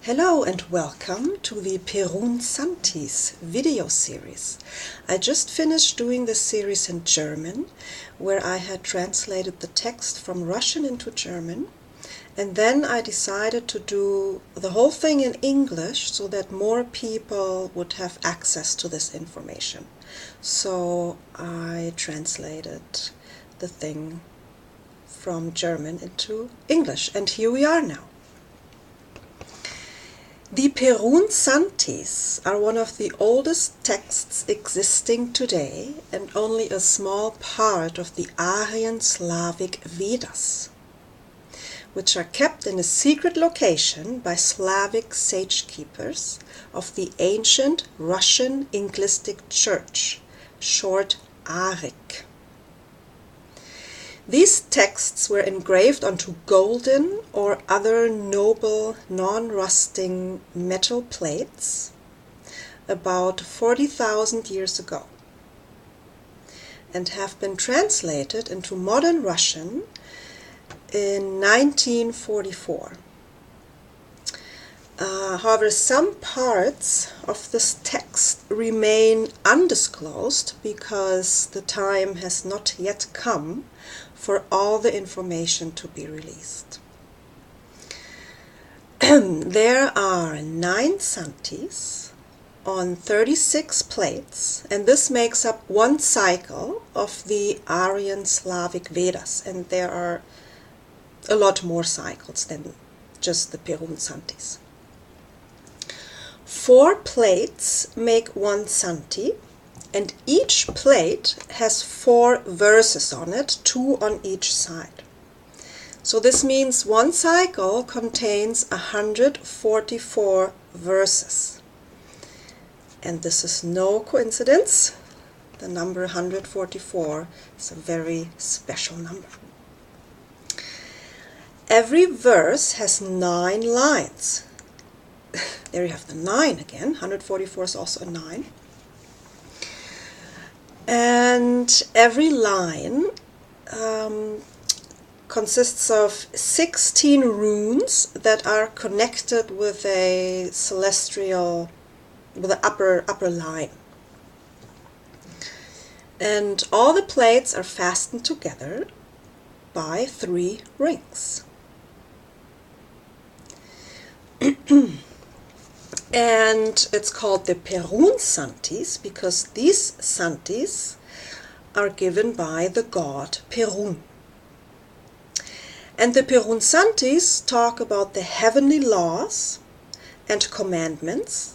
Hello and welcome to the Perun Santis video series. I just finished doing this series in German, where I had translated the text from Russian into German, and then I decided to do the whole thing in English so that more people would have access to this information. So I translated the thing from German into English, and here we are now. The Perun Santis are one of the oldest texts existing today and only a small part of the Aryan-Slavic Vedas, which are kept in a secret location by Slavic sage-keepers of the ancient Russian Inglistic Church, short ARIC. These texts were engraved onto golden or other noble non-rusting metal plates about 40,000 years ago and have been translated into modern Russian in 1944. However, some parts of this text remain undisclosed because the time has not yet come for all the information to be released. There are 9 Santis on 36 plates, and this makes up one cycle of the Aryan-Slavic Vedas, and there are a lot more cycles than just the Perun Santis. 4 plates make one Santi, and each plate has 4 verses on it, 2 on each side. So this means one cycle contains 144 verses. And this is no coincidence. The number 144 is a very special number. Every verse has 9 lines. There you have the 9 again. 144 is also a 9. And every line consists of 16 runes that are connected with a celestial, with the upper line. And all the plates are fastened together by 3 rings. And it's called the Perun Santis because these Santis are given by the god Perun. And the Perun Santis talk about the heavenly laws and commandments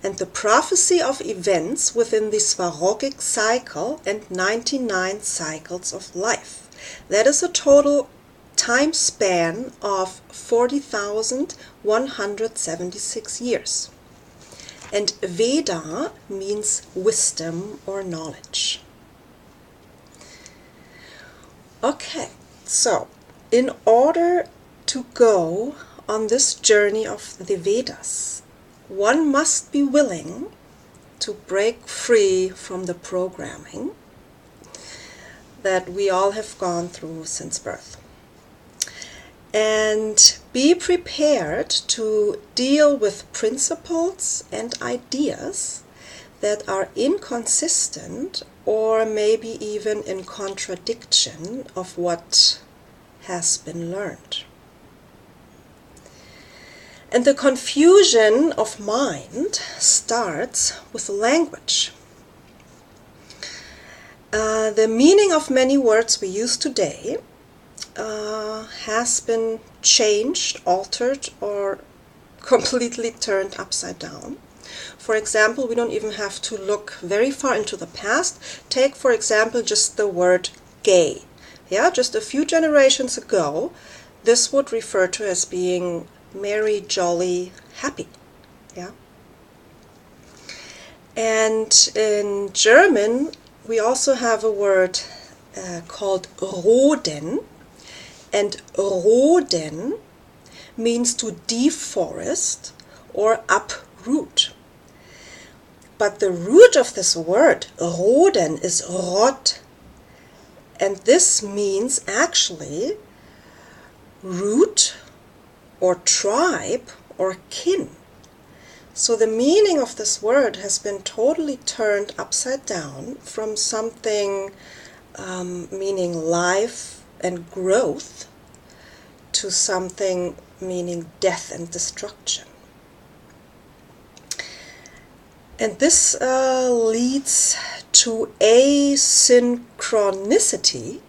and the prophecy of events within the Svarogic cycle and 99 cycles of life. That is a total time span of 40,176 years. And Veda means wisdom or knowledge. Okay, so in order to go on this journey of the Vedas, one must be willing to break free from the programming that we all have gone through since birth. And be prepared to deal with principles and ideas that are inconsistent or maybe even in contradiction of what has been learned. And the confusion of mind starts with language. The meaning of many words we use today has been changed, altered, or completely turned upside down. For example, we don't even have to look very far into the past. Take, for example, just the word gay. Yeah, just a few generations ago, this would refer to as being merry, jolly, happy. Yeah. And in German, we also have a word called roden. And roden means to deforest or uproot. But the root of this word, roden, is rot. And this means actually root or tribe or kin. So the meaning of this word has been totally turned upside down from something meaning life and growth to something meaning death and destruction. And this leads to asynchronicity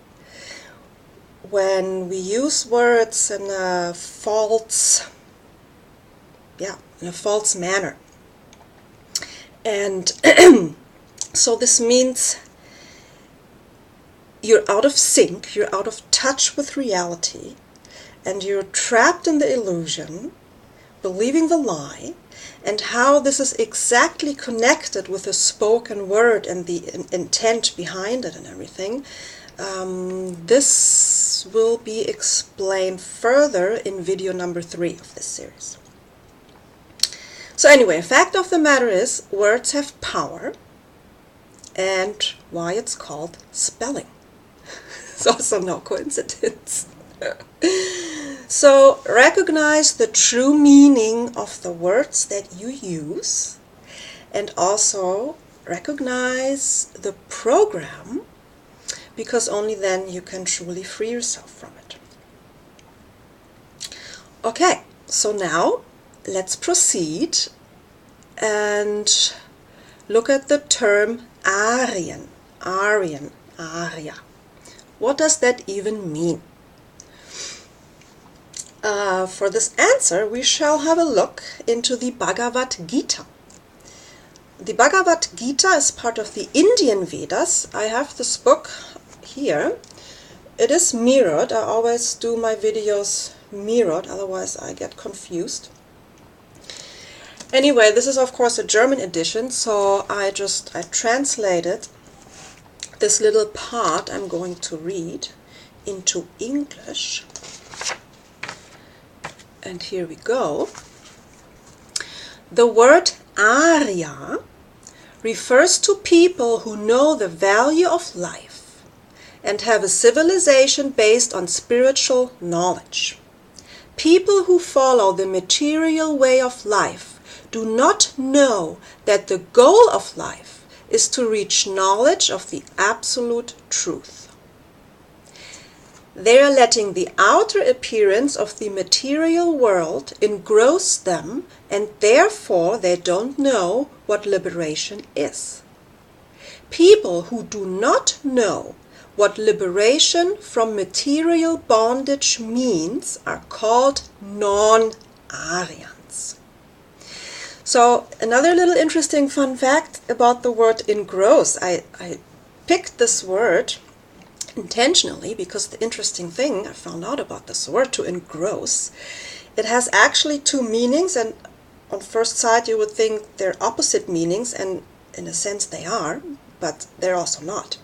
when we use words in a false manner. And so this means you're out of sync, you're out of touch with reality, and you're trapped in the illusion, believing the lie, and how this is exactly connected with the spoken word and the intent behind it and everything. This will be explained further in video number 3 of this series. So anyway, fact of the matter is, words have power, and why it's called spelling. It's also no coincidence. So recognize the true meaning of the words that you use, and also recognize the program, because only then you can truly free yourself from it. Okay, so now let's proceed and look at the term Aryan, Arya. What does that even mean? For this answer, we shall have a look into the Bhagavad-gita. The Bhagavad-gita is part of the Indian Vedas. I have this book here. It is mirrored. I always do my videos mirrored, otherwise I get confused. Anyway, this is of course a German edition, so I translated this little part I'm going to read into English. And here we go. The word Arya refers to people who know the value of life and have a civilization based on spiritual knowledge. People who follow the material way of life do not know that the goal of life is to reach knowledge of the absolute truth. They are letting the outer appearance of the material world engross them, and therefore they don't know what liberation is. People who do not know what liberation from material bondage means are called non-Aryans. So another little interesting fun fact about the word engross. I picked this word intentionally because the interesting thing I found out about this word, to engross, it has actually 2 meanings, and on first sight you would think they're opposite meanings, and in a sense they are, but they're also not.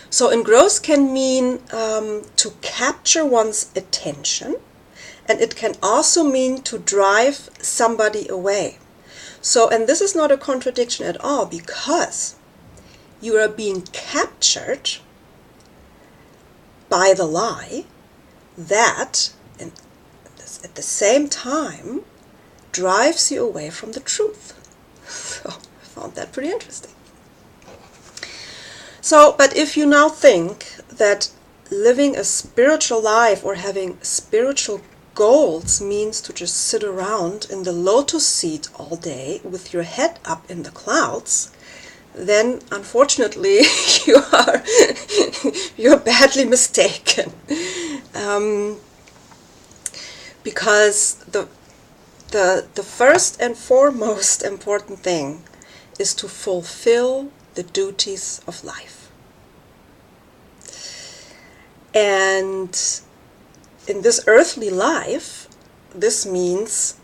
So engross can mean to capture one's attention, and it can also mean to drive somebody away. So, and this is not a contradiction at all, because you are being captured by the lie that, and at the same time, drives you away from the truth. So I found that pretty interesting. So, but if you now think that living a spiritual life or having spiritual goals means to just sit around in the lotus seat all day with your head up in the clouds, then unfortunately you're badly mistaken, because the first and foremost important thing is to fulfill the duties of life. And in this earthly life, this means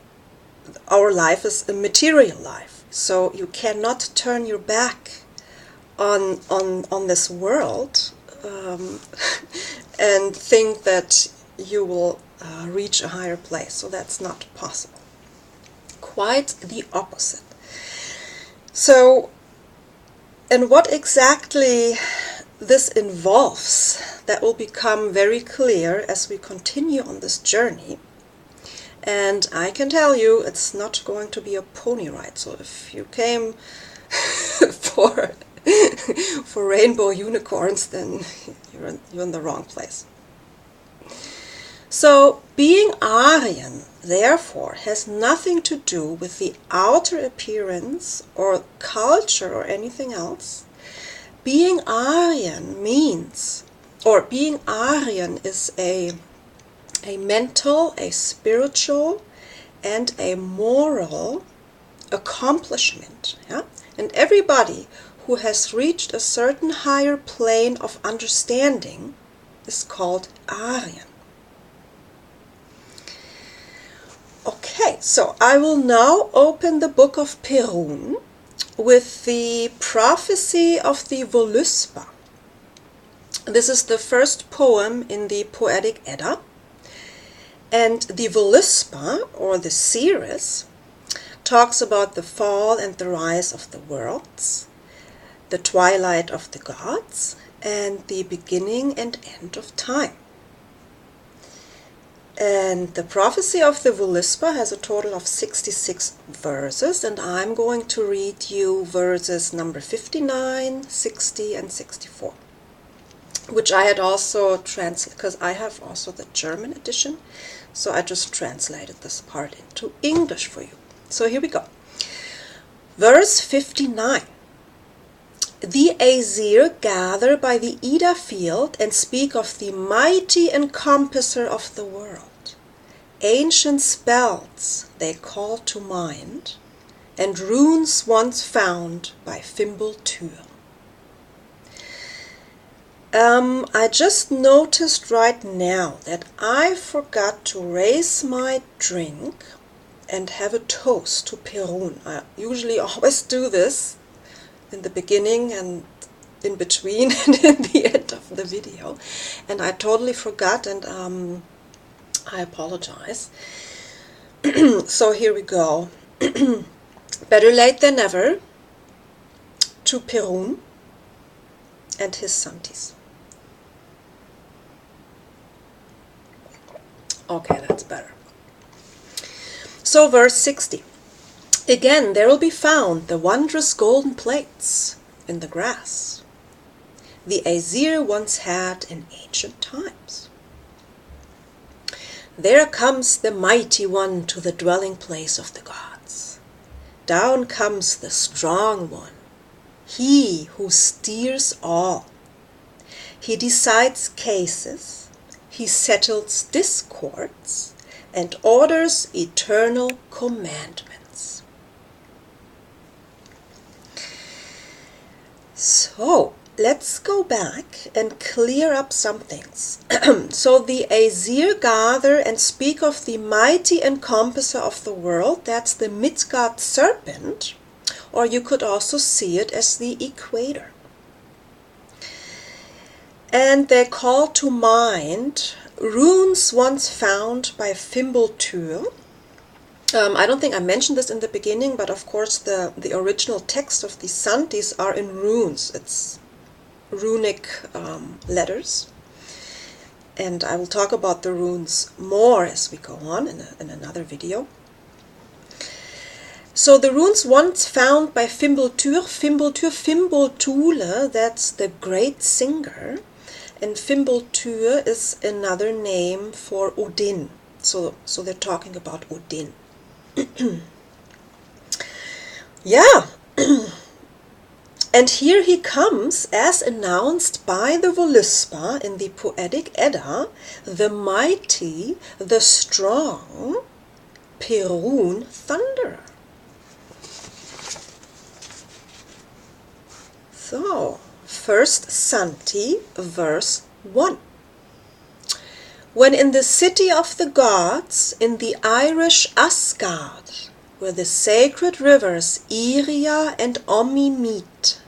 our life is a material life. So you cannot turn your back on this world and think that you will reach a higher place. So that's not possible. Quite the opposite. So, and what exactly this involves, that will become very clear as we continue on this journey. And I can tell you, it's not going to be a pony ride. So if you came for rainbow unicorns, then you're in the wrong place. So being Aryan, therefore, has nothing to do with the outer appearance or culture or anything else. Being Aryan means, or being Aryan is a mental, a spiritual, and a moral accomplishment. Yeah? And everybody who has reached a certain higher plane of understanding is called Aryan. Okay, so I will now open the book of Perun with the prophecy of the Voluspa. This is the first poem in the Poetic Edda. And the Voluspa, or the series, talks about the fall and the rise of the worlds, the twilight of the gods, and the beginning and end of time. And the prophecy of the Voluspa has a total of 66 verses, and I'm going to read you verses number 59, 60, and 64, which I had also translated, because I have also the German edition, so I just translated this part into English for you. So here we go. Verse 59. The Aesir gather by the Ida field and speak of the mighty encompasser of the world. Ancient spells they call to mind, and runes once found by Fimbultur. I just noticed right now that I forgot to raise my drink and have a toast to Perun. I usually always do this in the beginning and in between and in the end of the video, and I totally forgot, and I apologize. So here we go. Better late than never, to Perun and his Santis. Okay, that's better. So verse 60. Again there will be found the wondrous golden plates in the grass the Aesir once had in ancient times. There comes the mighty one to the dwelling place of the gods. Down comes the strong one, he who steers all. He decides cases, he settles discords, and orders eternal commandments. So, let's go back and clear up some things. So the Aesir gather and speak of the mighty encompasser of the world. That's the Midgard serpent, or you could also see it as the equator. And they call to mind runes once found by Fimbultur. I don't think I mentioned this in the beginning, but of course the original text of the Santis are in runes. It's runic letters. And I will talk about the runes more as we go on in another video. So the runes once found by Fimbultur, Fimbultule, that's the great singer. And Fimbultur is another name for Odin. So they're talking about Odin. Yeah. And here he comes, as announced by the Voluspa in the Poetic Edda, the mighty, the strong Perun Thunderer. So, first Santi, verse 1. When in the city of the gods, in the Irish Asgard, where the sacred rivers Iria and Ommi meet,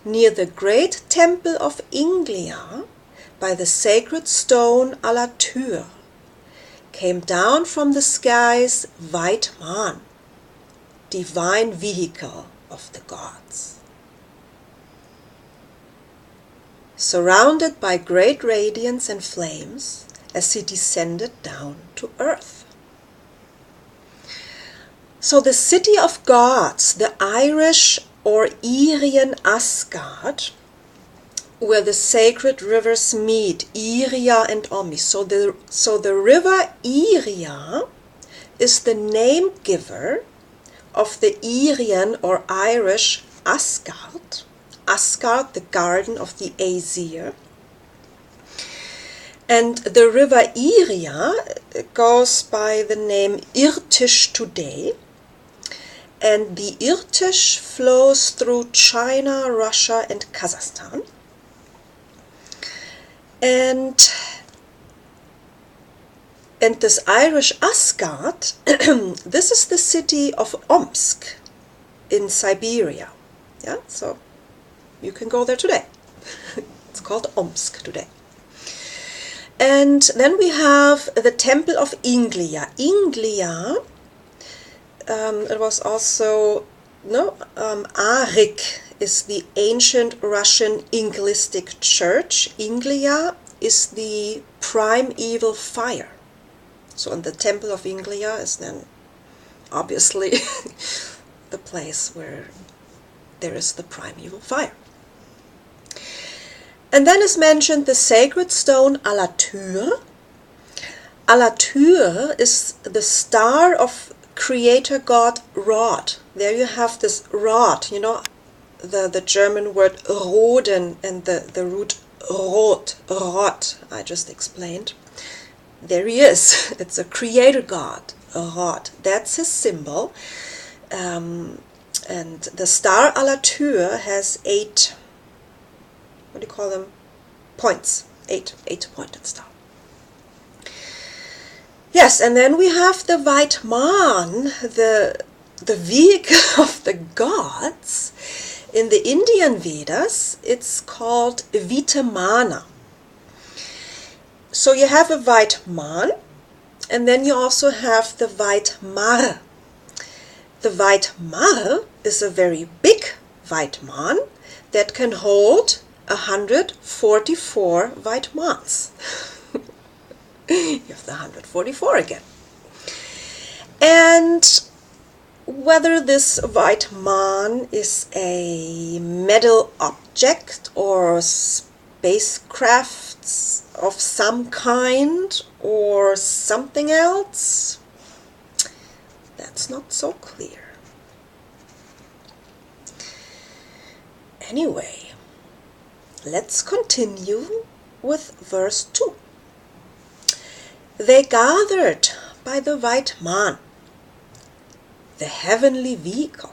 near the great Temple of Anglia, by the sacred stone Alatur, came down from the skies White Man, divine vehicle of the gods. Surrounded by great radiance and flames, as he descended down to earth. So the city of gods, the Irish or Irian Asgard, where the sacred rivers meet, Iria and Omi. So the river Iria is the name giver of the Irian or Irish Asgard. Asgard, the garden of the Aesir. And the river Iria goes by the name Irtysh today. And the Irtysh flows through China, Russia, and Kazakhstan. And this Irish Asgard, this is the city of Omsk in Siberia. Yeah, so you can go there today. It's called Omsk today. And then we have the Temple of Anglia. Anglia, it was also, Arik is the ancient Russian Inglistic church. Anglia is the primeval fire. So and the Temple of Anglia is then obviously the place where there is the primeval fire. And then is mentioned the sacred stone Alatyr. Alatyr is the star of creator god Rod. There you have this rod, the German word roden and the root rot, I just explained. There he is. It's a creator god, Rod. That's his symbol. And the star Alatyr has 8, what do you call them? Points. 8-pointed star. Yes, and then we have the white man, the vehicle of the gods. In the Indian Vedas, it's called Vitamana. So you have a white man, and then you also have the white mar. The white mar is a very big white man that can hold 144 white mans. You have the 144 again. And whether this white man is a metal object or spacecraft of some kind or something else, that's not so clear. Anyway, let's continue with verse 2. They gathered by the white man, the heavenly vehicle,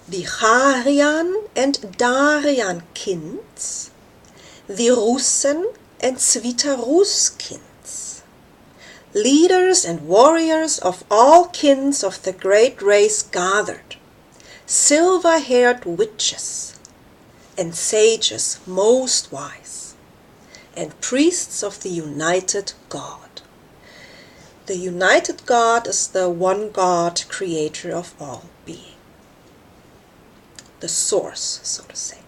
the Aryan and Daryan kinds, the Russen and Svitarus kinds, leaders and warriors of all kinds of the great race gathered, silver-haired witches and sages most wise, and priests of the united God. The united God is the one God, creator of all being. The source, so to say.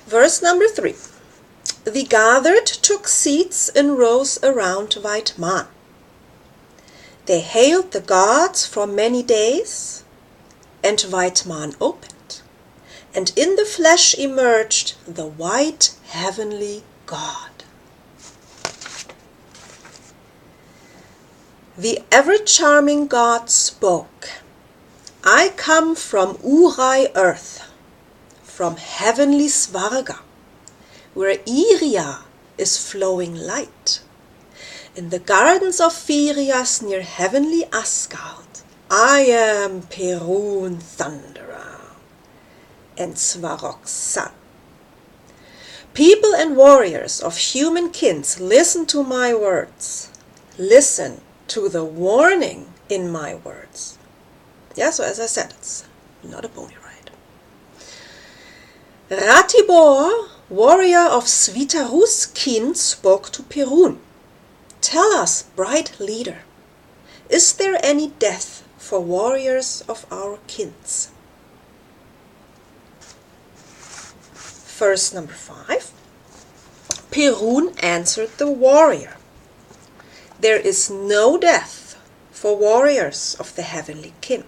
Verse number 3. The gathered took seats in rows around white man. They hailed the gods for many days, and white man opened, and in the flesh emerged the white heavenly God. The ever-charming God spoke, I come from Urai earth, from heavenly Svarga, where Iria is flowing light. In the gardens of Firias near heavenly Asgard, I am Perun Thunderer and Svarog's son. People and warriors of human kins, listen to my words. Listen to the warning in my words. Yeah, so as I said, it's not a pony ride. Ratibor, warrior of Svitarus kin, spoke to Perun. Tell us, bright leader, is there any death for warriors of our kins? Verse number 5. Perun answered the warrior, there is no death for warriors of the heavenly kin.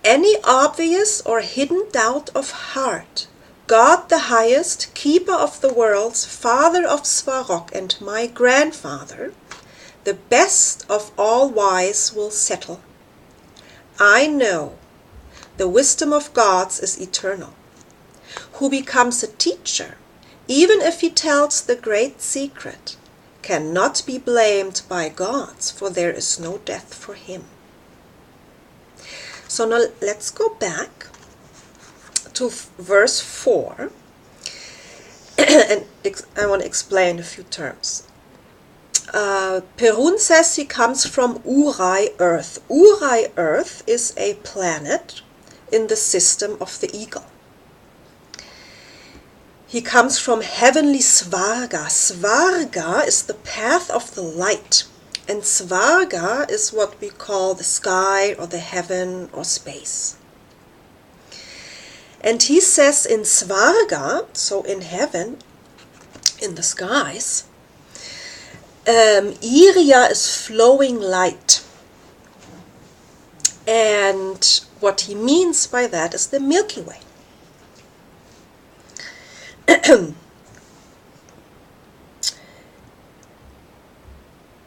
Any obvious or hidden doubt of heart, God the highest, keeper of the worlds, father of Svarog and my grandfather, the best of all wise will settle. I know the wisdom of gods is eternal. Who becomes a teacher, even if he tells the great secret, cannot be blamed by gods, for there is no death for him. So now let's go back to verse 4, and I want to explain a few terms. Perun says he comes from Urai, Earth. Urai, Earth is a planet in the system of the eagle. He comes from heavenly Svarga. Svarga is the path of the light, and Svarga is what we call the sky or the heaven or space. And he says in Svarga, so in heaven, in the skies, Iria is flowing light. And what he means by that is the Milky Way.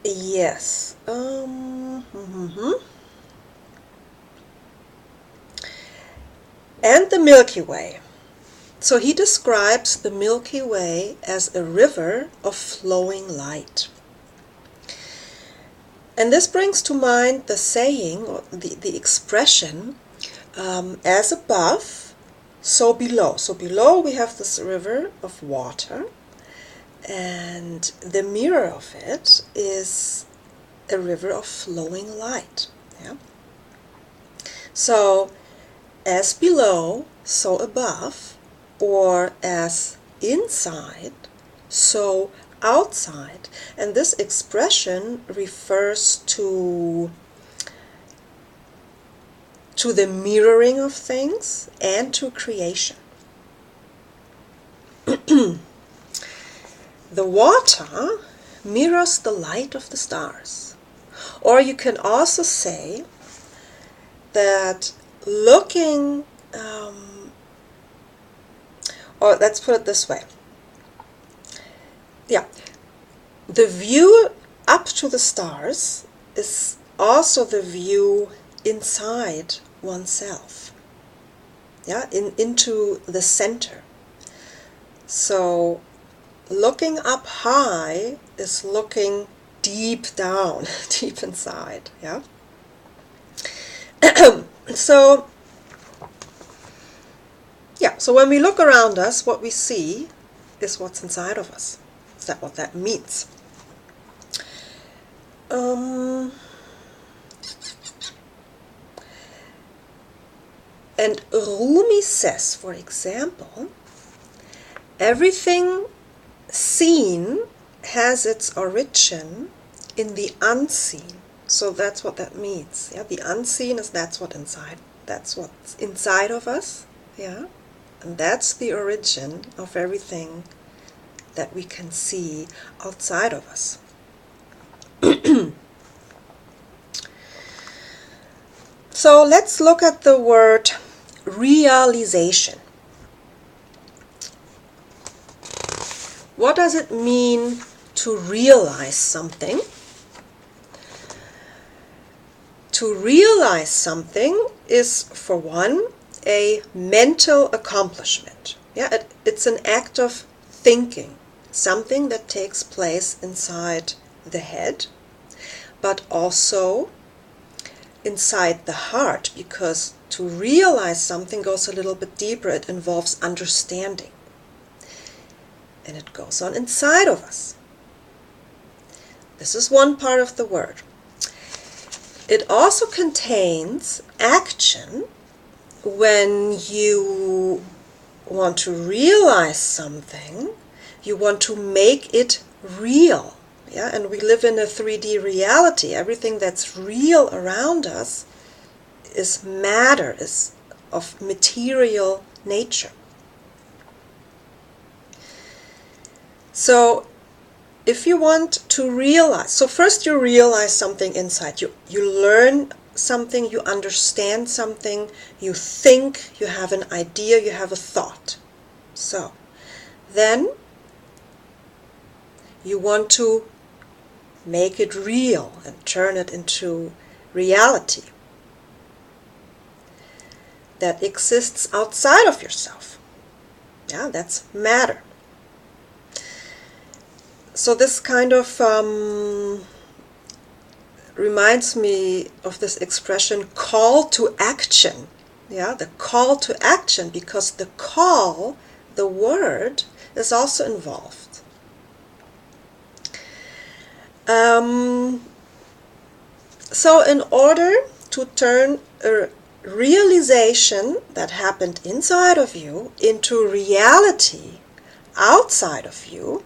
Yes. And the Milky Way. So he describes the Milky Way as a river of flowing light. And this brings to mind the saying, or the expression, as above, so below. So below we have this river of water, and the mirror of it is a river of flowing light. Yeah? So, as below, so above, or as inside, so outside. And this expression refers to the mirroring of things and to creation. The water mirrors the light of the stars. Or you can also say that looking, or let's put it this way. Yeah, the view up to the stars is also the view inside oneself. Yeah, into the center. So looking up high is looking deep down, deep inside. Yeah. So when we look around us, what we see is what's inside of us. Is that what that means? And Rumi says, for example, everything seen has its origin in the unseen. So that's what that means. Yeah, the unseen is that's what's inside of us. Yeah, and that's the origin of everything that we can see outside of us. So let's look at the word realization. What does it mean to realize something? To realize something is, for one, a mental accomplishment. Yeah, it's an act of thinking, something that takes place inside the head, but also inside the heart, because to realize something goes a little bit deeper. It involves understanding. And it goes on inside of us. This is one part of the word. It also contains action. When you want to realize something, you want to make it real. Yeah, and we live in a 3D reality. Everything that's real around us is matter, is of material nature. So if you want to realize, so first you realize something inside. You learn something, you understand something, you think, you have an idea, you have a thought. So then you want to make it real and turn it into reality that exists outside of yourself. Yeah, that's matter. So this kind of reminds me of this expression, call to action. Yeah, the call to action, because the call, the word, is also involved. So in order to turn a realization that happened inside of you into reality outside of you,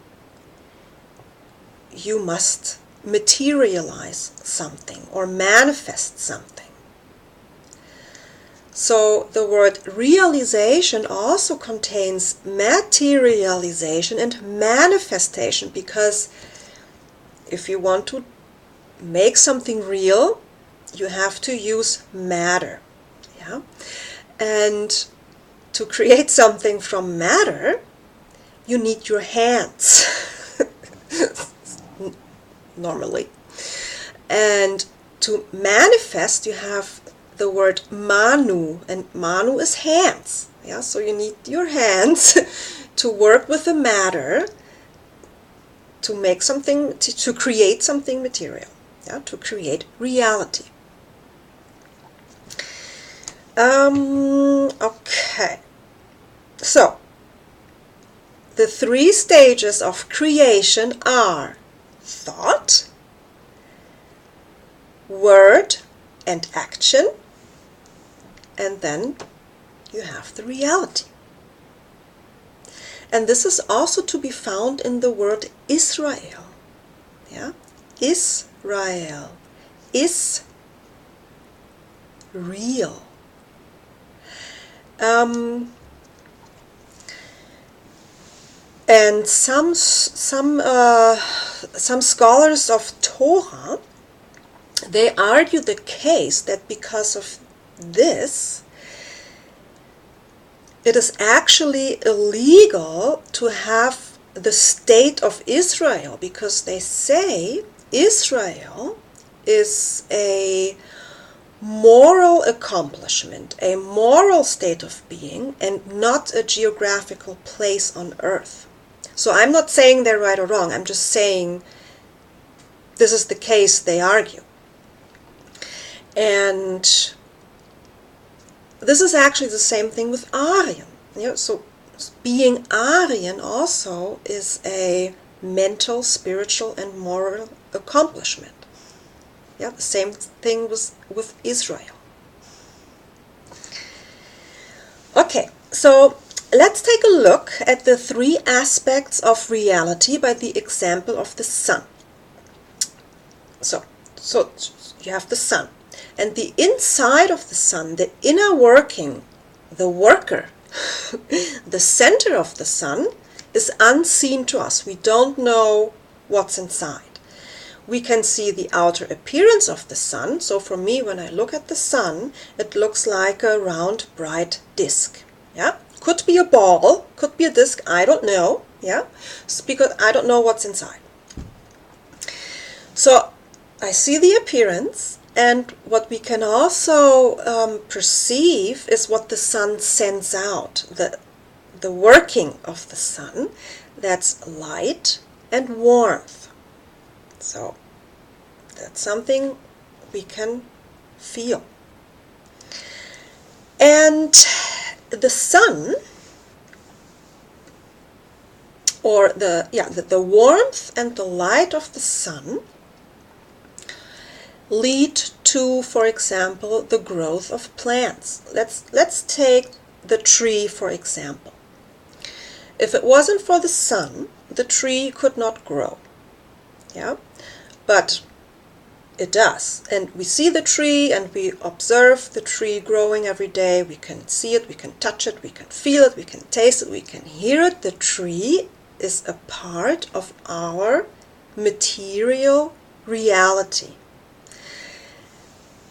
you must materialize something or manifest something. So the word realization also contains materialization and manifestation, because if you want to make something real, you have to use matter. Yeah? And to create something from matter, you need your hands. Normally. And to manifest, you have the word manu, and manu is hands. Yeah, so you need your hands to work with the matter to make something, to create something material. Yeah, to create reality. Okay. So the 3 stages of creation are thought, word, and action, and then you have the reality. And this is also to be found in the word Israel. Yeah? Israel is real. And some scholars of Torah, they argue the case that because of this, it is actually illegal to have the state of Israel, because they say Israel is a moral accomplishment, a moral state of being, and not a geographical place on earth. So I'm not saying they're right or wrong, I'm just saying this is the case they argue. And this is actually the same thing with Aryan. You know, so being Aryan also is a mental, spiritual, and moral accomplishment. Yeah, the same thing with Israel. Okay, so let's take a look at the 3 aspects of reality by the example of the sun. So you have the sun. And the inside of the sun, the inner working, the worker, the center of the sun, is unseen to us. We don't know what's inside. We can see the outer appearance of the sun. So for me, when I look at the sun, it looks like a round, bright disk. Yeah, could be a ball, could be a disk, I don't know. Yeah, it's because I don't know what's inside. So I see the appearance, and what we can also perceive is what the sun sends out, the working of the sun. That's light and warmth. So that's something we can feel. And the sun, or the warmth and the light of the sun, lead to, for example, the growth of plants. Let's take the tree, for example. If it wasn't for the sun, the tree could not grow. Yeah, but it does. And we see the tree and we observe the tree growing every day. We can see it, we can touch it, we can feel it, we can taste it, we can hear it. The tree is a part of our material reality.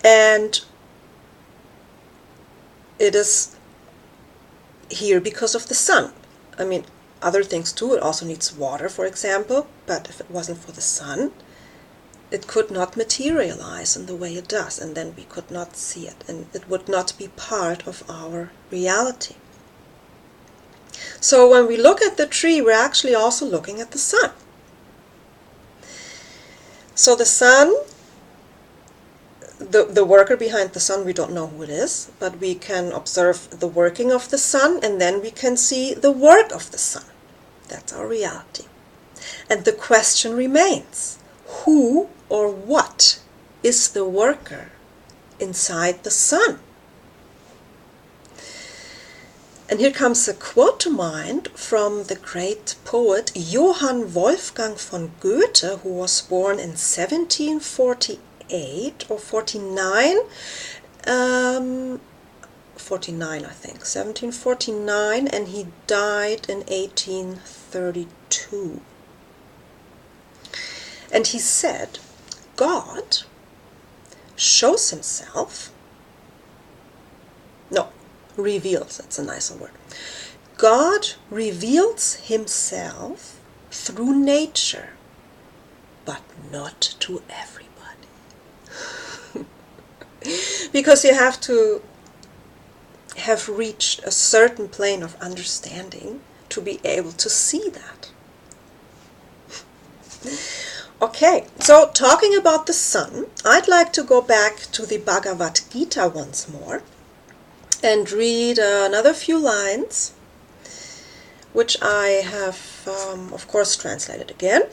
And it is here because of the sun. I mean, other things too. It also needs water, for example, but if it wasn't for the sun, it could not materialize in the way it does, and then we could not see it, and it would not be part of our reality. So when we look at the tree, we're actually also looking at the sun. So the sun, the worker behind the sun, we don't know who it is, but we can observe the working of the sun, and then we can see the work of the sun. That's our reality. And the question remains, who or what is the worker inside the sun? And here comes a quote to mind from the great poet Johann Wolfgang von Goethe, who was born in 1748 or 49, 49 I think, 1749, and he died in 1832. And he said, God shows himself, reveals, that's a nicer word. God reveals himself through nature, but not to everybody. Because you have to have reached a certain plane of understanding to be able to see that. Okay, so talking about the sun, I'd like to go back to the Bhagavad-gita once more and read another few lines, which I have, of course, translated again.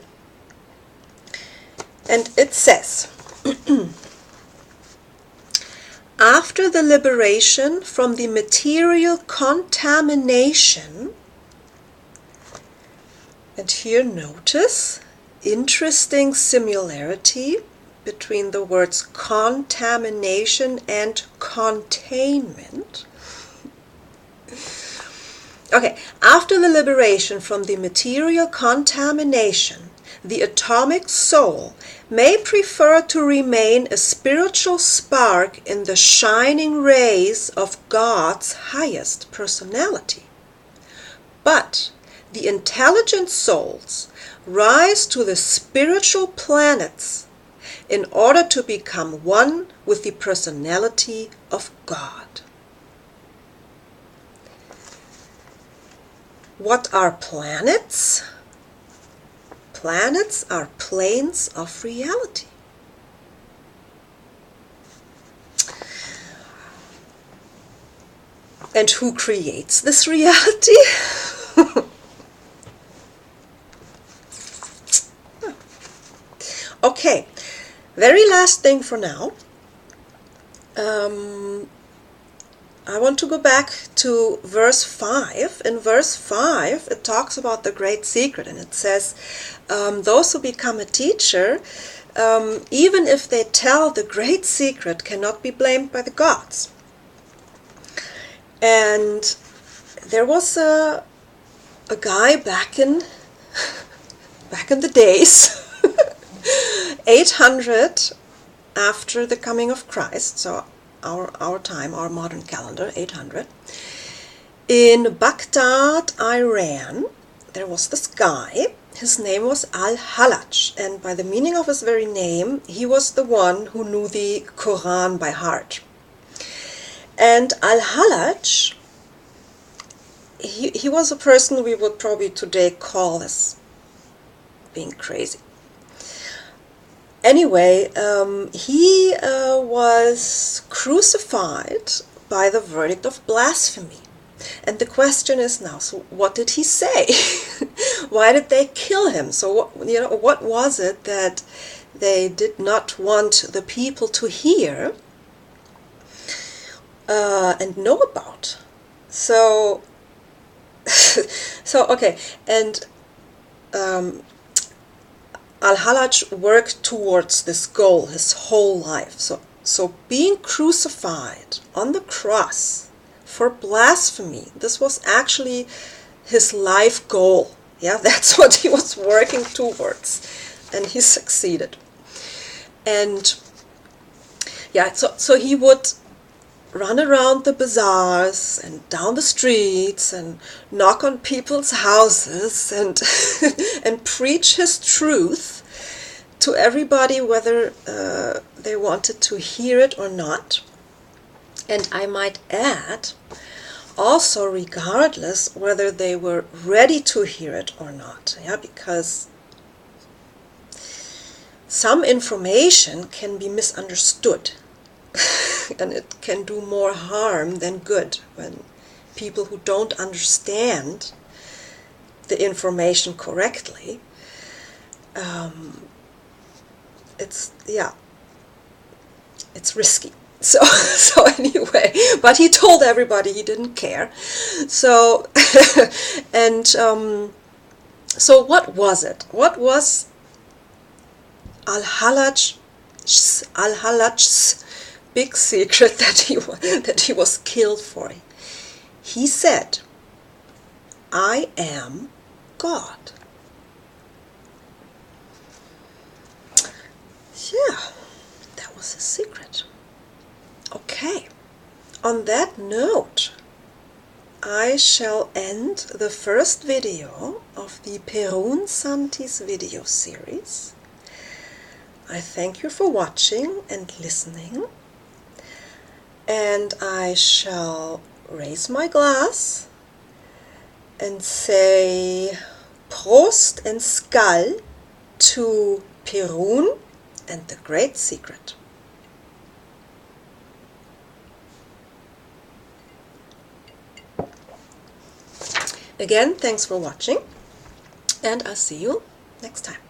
And it says, after the liberation from the material contamination, and here notice, interesting similarity between the words contamination and containment. Okay, after the liberation from the material contamination, the atomic soul may prefer to remain a spiritual spark in the shining rays of God's highest personality. But the intelligent souls rise to the spiritual planets in order to become one with the personality of God. What are planets? Planets are planes of reality. And who creates this reality? Okay, very last thing for now. I want to go back to verse 5. In verse 5, it talks about the great secret, and it says, those who become a teacher, even if they tell the great secret, cannot be blamed by the gods. And there was a guy back in the days, 800 after the coming of Christ, so our time, our modern calendar, 800. In Baghdad, Iran, there was this guy. His name was Al-Hallaj, and by the meaning of his very name, he was the one who knew the Quran by heart. And Al-Hallaj, he was a person we would probably today call as being crazy. Anyway, he was crucified by the verdict of blasphemy. And the question is now, so what did he say? Why did they kill him? So what was it that they did not want the people to hear and know about? So okay, and Al-Hallaj worked towards this goal his whole life. So being crucified on the cross for blasphemy, this was actually his life goal. Yeah, that's what he was working towards. and he succeeded. And yeah, so he would run around the bazaars and down the streets and knock on people's houses and and preach his truth to everybody, whether they wanted to hear it or not. And I might add, also regardless whether they were ready to hear it or not. Yeah, because some information can be misunderstood and it can do more harm than good when people who don't understand the information correctly, it's risky. So anyway, but he told everybody he didn't care. So and so what was it? What was Al-Halaj's big secret that he was killed for? He said, "I am God." Yeah, that was his secret. Okay, on that note, I shall end the first video of the Perun Santis video series. I thank you for watching and listening, and I shall raise my glass and say Prost and Skal to Perun and the Great Secret. Again, thanks for watching, and I'll see you next time.